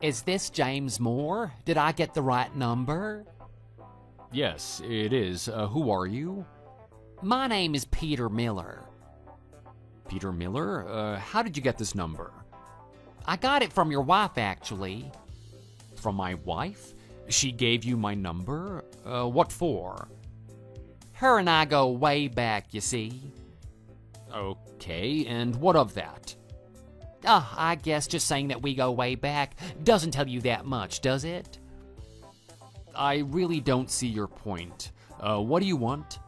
Is this James Moore? Did I get the right number? Yes, it is. Who are you? My name is Peter Miller. Peter Miller? How did you get this number? I got it from your wife, actually. From my wife? She gave you my number? What for? Her and I go way back, you see. Okay, and what of that? I guess just saying that we go way back doesn't tell you that much, does it? I really don't see your point. What do you want?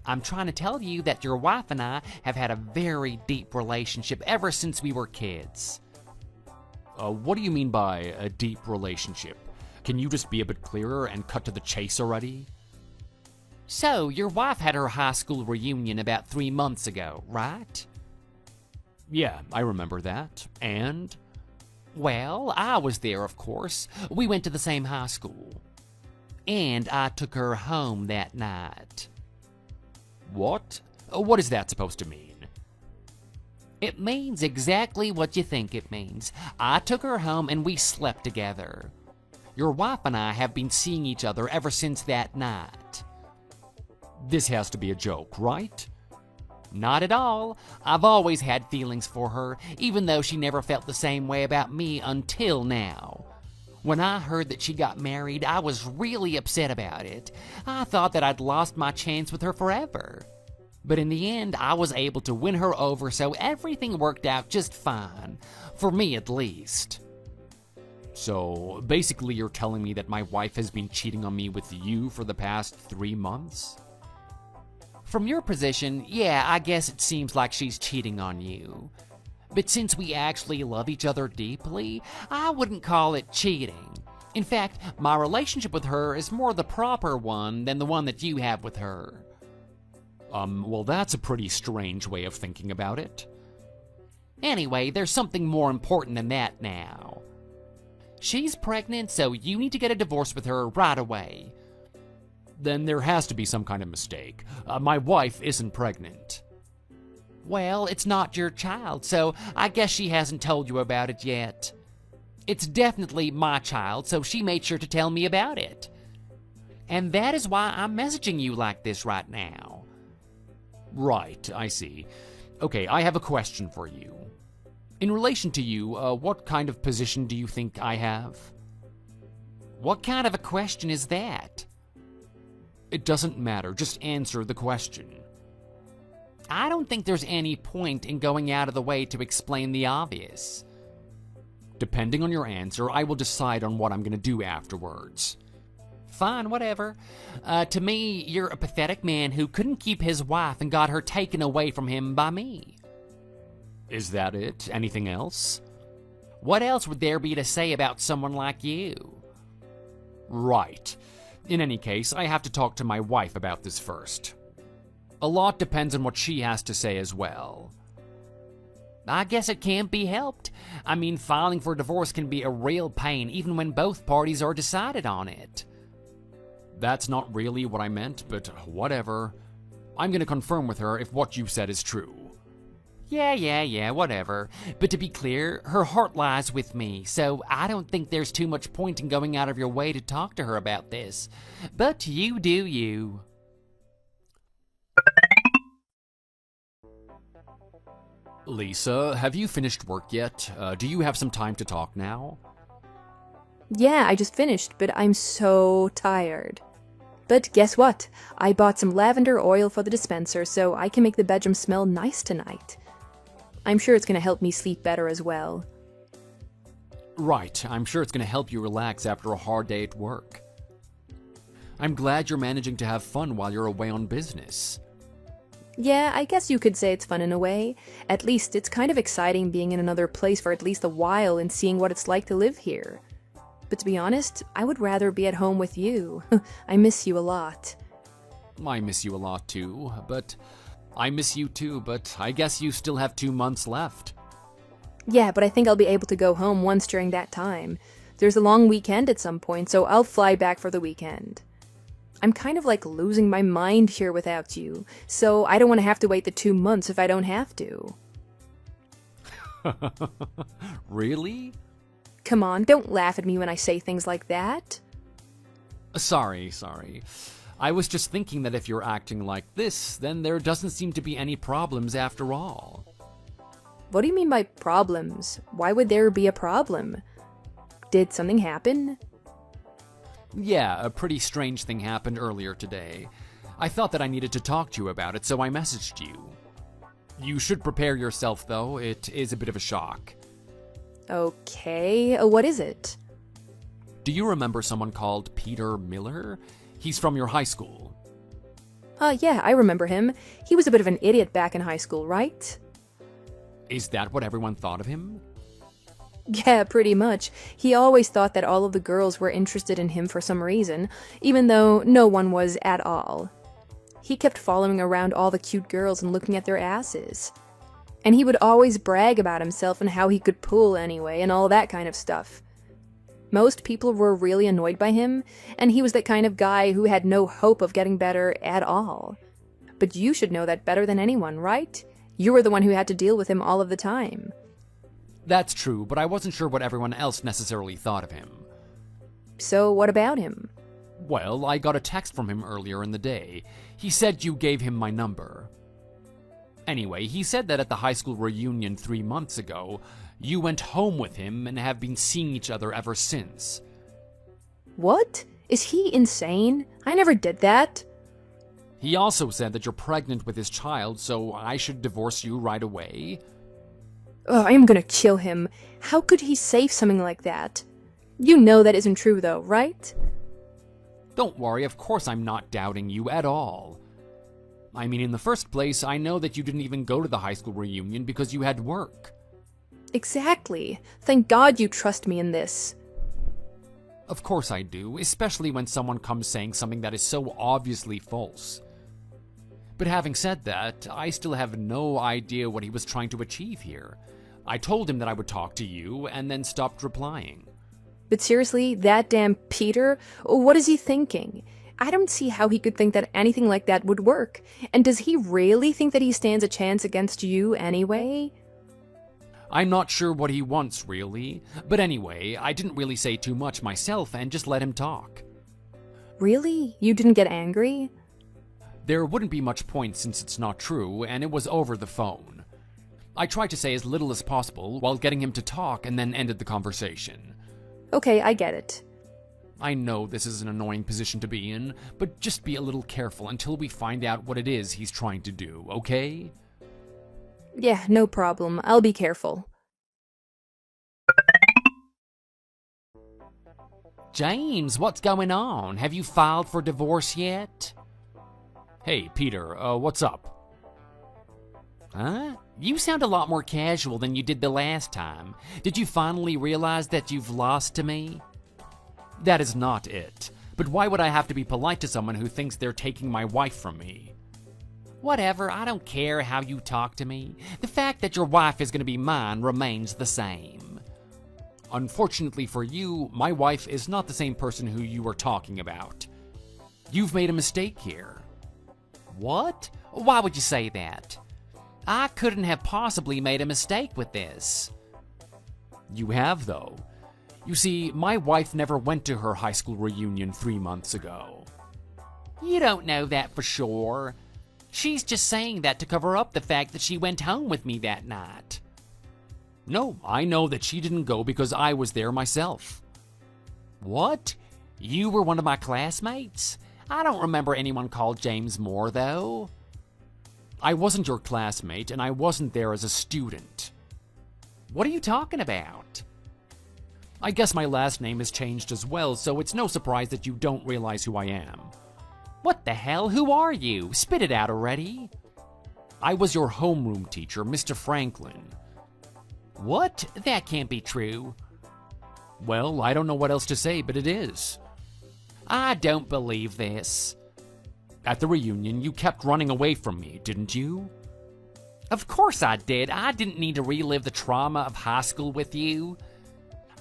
I'm trying to tell you that your wife and I have had a very deep relationship ever since we were kids. What do you mean by a deep relationship? Can you just be a bit clearer and cut to the chase already? So, your wife had her high school reunion about 3 months ago, right? Yeah, I remember that. And? Well, I was there, of course. We went to the same high school. And I took her home that night. What? What is that supposed to mean? It means exactly what you think it means. I took her home and we slept together. Your wife and I have been seeing each other ever since that night. This has to be a joke, right? Not at all. I've always had feelings for her, even though she never felt the same way about me until now. When I heard that she got married, I was really upset about it. I thought that I'd lost my chance with her forever. But in the end, I was able to win her over, so everything worked out just fine. For me, at least. So, basically you're telling me that my wife has been cheating on me with you for the past 3 months? From your position, yeah, I guess it seems like she's cheating on you. But since we actually love each other deeply, I wouldn't call it cheating. In fact, my relationship with her is more the proper one than the one that you have with her. Well, that's a pretty strange way of thinking about it. Anyway, there's something more important than that now. She's pregnant, so you need to get a divorce with her right away. Then there has to be some kind of mistake. My wife isn't pregnant. Well, it's not your child, so I guess she hasn't told you about it yet. It's definitely my child, so she made sure to tell me about it. And that is why I'm messaging you like this right now. Right, I see. Okay, I have a question for you. In relation to you, what kind of position do you think I have? What kind of a question is that? It doesn't matter, just answer the question. I don't think there's any point in going out of the way to explain the obvious. Depending on your answer, I will decide on what I'm going to do afterwards. Fine, whatever. To me, you're a pathetic man who couldn't keep his wife and got her taken away from him by me. Is that it? Anything else? What else would there be to say about someone like you? Right. In any case, I have to talk to my wife about this first. A lot depends on what she has to say as well. I guess it can't be helped. I mean, filing for divorce can be a real pain even when both parties are decided on it. That's not really what I meant, but whatever. I'm going to confirm with her if what you said is true. Yeah, whatever. But to be clear, her heart lies with me, so I don't think there's too much point in going out of your way to talk to her about this. But you do you. Lisa, have you finished work yet? Do you have some time to talk now? Yeah, I just finished, but I'm so tired. But guess what? I bought some lavender oil for the dispenser so I can make the bedroom smell nice tonight. I'm sure it's going to help me sleep better as well. Right, I'm sure it's going to help you relax after a hard day at work. I'm glad you're managing to have fun while you're away on business. Yeah, I guess you could say it's fun in a way. At least it's kind of exciting being in another place for at least a while and seeing what it's like to live here. But to be honest, I would rather be at home with you. I miss you a lot. I miss you a lot too, but I miss you too, but I guess you still have 2 months left. Yeah, but I think I'll be able to go home once during that time. There's a long weekend at some point, so I'll fly back for the weekend. I'm kind of like losing my mind here without you, so I don't want to have to wait the 2 months if I don't have to. Really? come on, don't laugh at me when I say things like that. Sorry. I was just thinking that if you're acting like this, then there doesn't seem to be any problems after all. What do you mean by problems? Why would there be a problem? Did something happen? Yeah, a pretty strange thing happened earlier today. I thought that I needed to talk to you about it, so I messaged you. You should prepare yourself, though. It is a bit of a shock. Okay, what is it? Do you remember someone called Peter Miller? He's from your high school. Yeah, I remember him. He was a bit of an idiot back in high school, right? Is that what everyone thought of him? Yeah, pretty much. He always thought that all of the girls were interested in him for some reason, even though no one was at all. He kept following around all the cute girls and looking at their asses. And he would always brag about himself and how he could pull anyway, and all that kind of stuff. Most people were really annoyed by him, and he was that kind of guy who had no hope of getting better at all. But you should know that better than anyone, right? You were the one who had to deal with him all of the time. That's true, but I wasn't sure what everyone else necessarily thought of him. So what about him? Well, I got a text from him earlier in the day. He said you gave him my number. Anyway, he said that at the high school reunion 3 months ago, you went home with him and have been seeing each other ever since. What? Is he insane? I never did that. He also said that you're pregnant with his child, so I should divorce you right away. I am gonna kill him. How could he say something like that? You know that isn't true though, right? Don't worry, of course I'm not doubting you at all. I mean, in the first place, I know that you didn't even go to the high school reunion because you had work. Exactly. Thank God you trust me in this. Of course I do, especially when someone comes saying something that is so obviously false. But having said that, I still have no idea what he was trying to achieve here. I told him that I would talk to you, and then stopped replying. But seriously, that damn Peter, what is he thinking? I don't see how he could think that anything like that would work. And does he really think that he stands a chance against you anyway? I'm not sure what he wants, really. But anyway, I didn't really say too much myself and just let him talk. Really? You didn't get angry? There wouldn't be much point since it's not true, and it was over the phone. I tried to say as little as possible while getting him to talk and then ended the conversation. Okay, I get it. I know this is an annoying position to be in, but just be a little careful until we find out what it is he's trying to do, okay? Yeah, no problem. I'll be careful. James, what's going on? Have you filed for divorce yet? Hey, Peter, what's up? Huh? You sound a lot more casual than you did the last time. Did you finally realize that you've lost to me? That is not it. But why would I have to be polite to someone who thinks they're taking my wife from me? Whatever, I don't care how you talk to me. The fact that your wife is going to be mine remains the same. Unfortunately for you, my wife is not the same person who you were talking about. You've made a mistake here. What? Why would you say that? I couldn't have possibly made a mistake with this. You have, though. You see, my wife never went to her high school reunion 3 months ago. You don't know that for sure. She's just saying that to cover up the fact that she went home with me that night. No, I know that she didn't go because I was there myself. What? You were one of my classmates? I don't remember anyone called James Moore, though. I wasn't your classmate, and I wasn't there as a student. What are you talking about? I guess my last name has changed as well, so it's no surprise that you don't realize who I am. What the hell? Who are you? Spit it out already. I was your homeroom teacher, Mr. Franklin. What? That can't be true. Well, I don't know what else to say, but it is. I don't believe this. At the reunion, you kept running away from me, didn't you? Of course I did. I didn't need to relive the trauma of high school with you.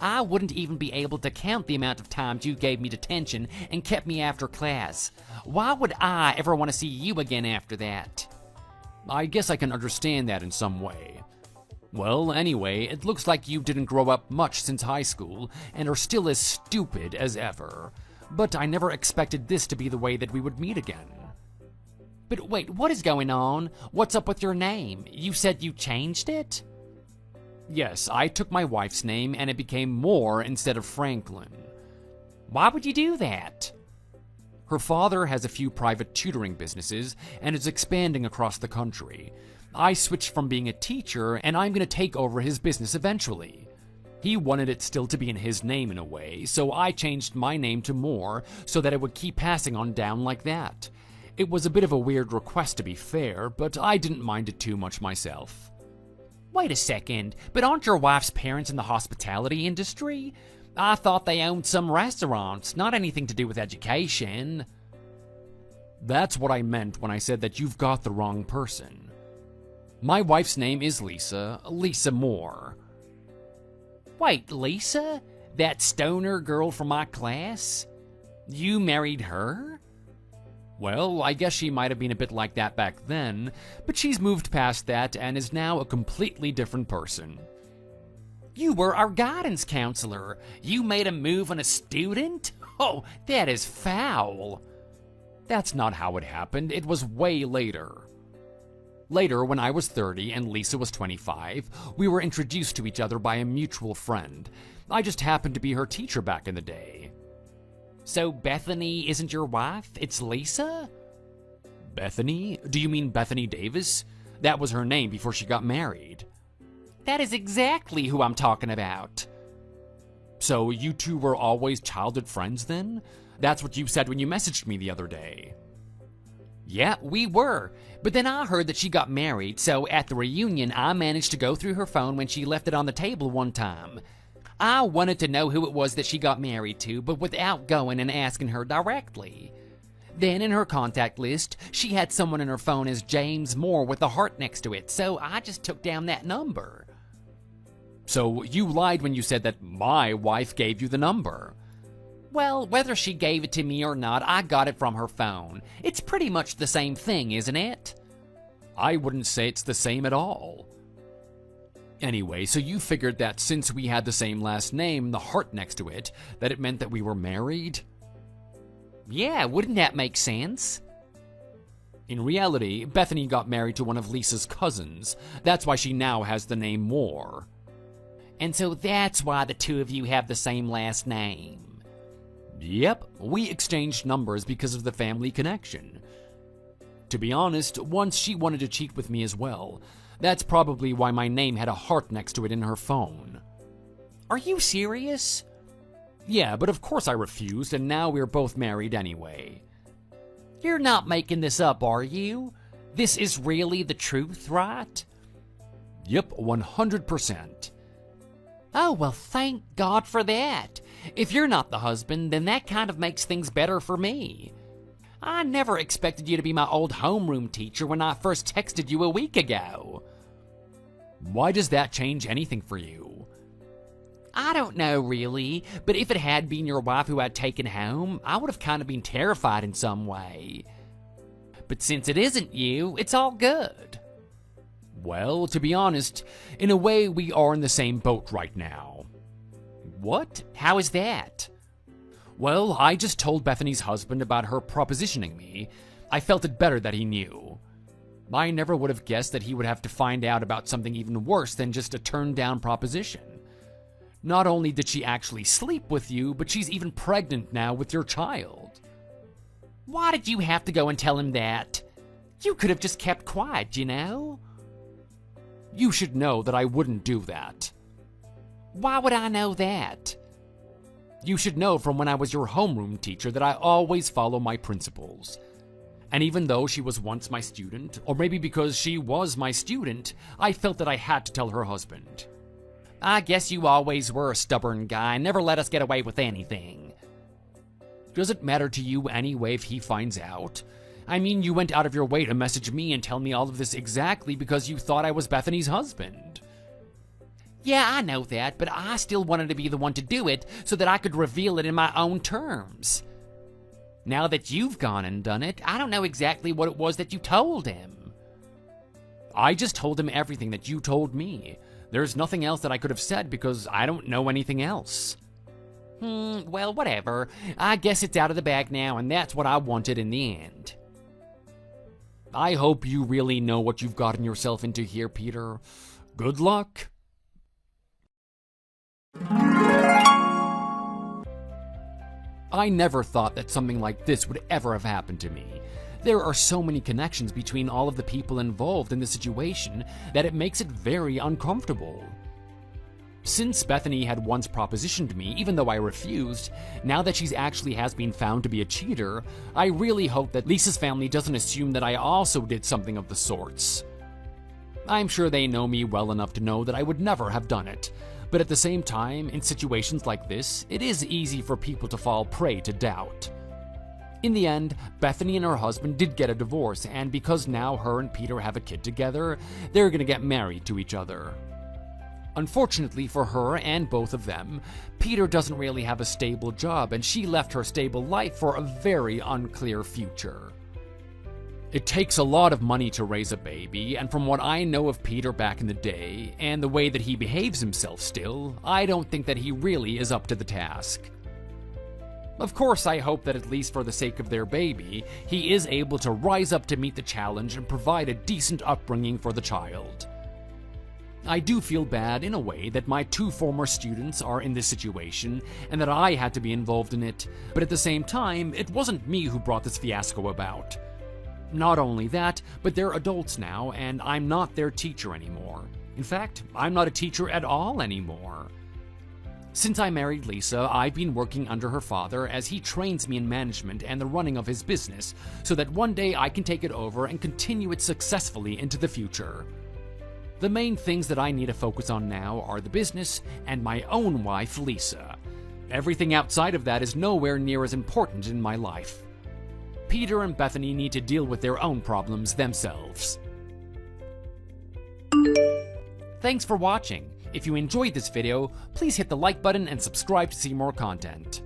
I wouldn't even be able to count the amount of times you gave me detention and kept me after class. Why would I ever want to see you again after that? I guess I can understand that in some way. Well, anyway, it looks like you didn't grow up much since high school and are still as stupid as ever. But I never expected this to be the way that we would meet again. But wait, what is going on? What's up with your name? You said you changed it? Yes, I took my wife's name and it became Moore instead of Franklin. Why would you do that? Her father has a few private tutoring businesses and is expanding across the country. I switched from being a teacher and I'm going to take over his business eventually. He wanted it still to be in his name in a way, so I changed my name to Moore so that it would keep passing on down like that. It was a bit of a weird request to be fair, but I didn't mind it too much myself. Wait a second, but aren't your wife's parents in the hospitality industry? I thought they owned some restaurants, not anything to do with education. That's what I meant when I said that you've got the wrong person. My wife's name is Lisa Moore. Wait, Lisa? That stoner girl from my class? You married her? Well, I guess she might have been a bit like that back then, but she's moved past that and is now a completely different person. You were our guidance counselor. You made a move on a student? Oh, that is foul. That's not how it happened. It was way later. Later, when I was 30 and Lisa was 25, we were introduced to each other by a mutual friend. I just happened to be her teacher back in the day. So Bethany isn't your wife? It's Lisa? Bethany? Do you mean Bethany Davis? That was her name before she got married. That is exactly who I'm talking about. So you two were always childhood friends then? That's what you said when you messaged me the other day. Yeah, we were. But then I heard that she got married, so at the reunion, I managed to go through her phone when she left it on the table one time. I wanted to know who it was that she got married to, but without going and asking her directly. Then in her contact list, she had someone in her phone as James Moore with a heart next to it, so I just took down that number. So you lied when you said that my wife gave you the number. Well, whether she gave it to me or not, I got it from her phone. It's pretty much the same thing, isn't it? I wouldn't say it's the same at all. Anyway, so you figured that since we had the same last name, the heart next to it, that it meant that we were married? Yeah, wouldn't that make sense? In reality, Bethany got married to one of Lisa's cousins. That's why she now has the name Moore. And so that's why the two of you have the same last name. Yep, we exchanged numbers because of the family connection. To be honest, once she wanted to cheat with me as well. That's probably why my name had a heart next to it in her phone. Are you serious? Yeah, but of course I refused, and now we're both married anyway. You're not making this up, are you? This is really the truth, right? Yep, 100%. Oh, well, thank God for that. If you're not the husband, then that kind of makes things better for me. I never expected you to be my old homeroom teacher when I first texted you a week ago. Why does that change anything for you? I don't know, really, but if it had been your wife who I'd taken home, I would have kind of been terrified in some way. But since it isn't you, it's all good. Well, to be honest, in a way we are in the same boat right now. What? How is that? Well, I just told Bethany's husband about her propositioning me. I felt it better that he knew. I never would have guessed that he would have to find out about something even worse than just a turned-down proposition. Not only did she actually sleep with you, but she's even pregnant now with your child. Why did you have to go and tell him that? You could have just kept quiet, you know? You should know that I wouldn't do that. Why would I know that? You should know from when I was your homeroom teacher that I always follow my principles. And even though she was once my student, or maybe because she was my student, I felt that I had to tell her husband. I guess you always were a stubborn guy, never let us get away with anything. Does it matter to you anyway if he finds out? I mean, you went out of your way to message me and tell me all of this exactly because you thought I was Bethany's husband. Yeah, I know that, but I still wanted to be the one to do it so that I could reveal it in my own terms. Now that you've gone and done it, I don't know exactly what it was that you told him. I just told him everything that you told me. There's nothing else that I could have said because I don't know anything else. Well, whatever. I guess it's out of the bag now, and that's what I wanted in the end. I hope you really know what you've gotten yourself into here, Peter. Good luck. I never thought that something like this would ever have happened to me. There are so many connections between all of the people involved in the situation that it makes it very uncomfortable. Since Bethany had once propositioned me, even though I refused, now that she actually has been found to be a cheater, I really hope that Lisa's family doesn't assume that I also did something of the sorts. I'm sure they know me well enough to know that I would never have done it, but at the same time, in situations like this, it is easy for people to fall prey to doubt. In the end, Bethany and her husband did get a divorce, and because now her and Peter have a kid together, they're gonna get married to each other. Unfortunately for her and both of them, Peter doesn't really have a stable job, and she left her stable life for a very unclear future. It takes a lot of money to raise a baby, and from what I know of Peter back in the day, and the way that he behaves himself still, I don't think that he really is up to the task. Of course, I hope that at least for the sake of their baby, he is able to rise up to meet the challenge and provide a decent upbringing for the child. I do feel bad in a way that my 2 former students are in this situation and that I had to be involved in it, but at the same time, it wasn't me who brought this fiasco about. Not only that, but they're adults now and I'm not their teacher anymore. In fact, I'm not a teacher at all anymore. Since I married Lisa, I've been working under her father as he trains me in management and the running of his business so that one day I can take it over and continue it successfully into the future. The main things that I need to focus on now are the business and my own wife, Lisa. Everything outside of that is nowhere near as important in my life. Peter and Bethany need to deal with their own problems themselves. Thanks for watching. If you enjoyed this video, please hit the like button and subscribe to see more content.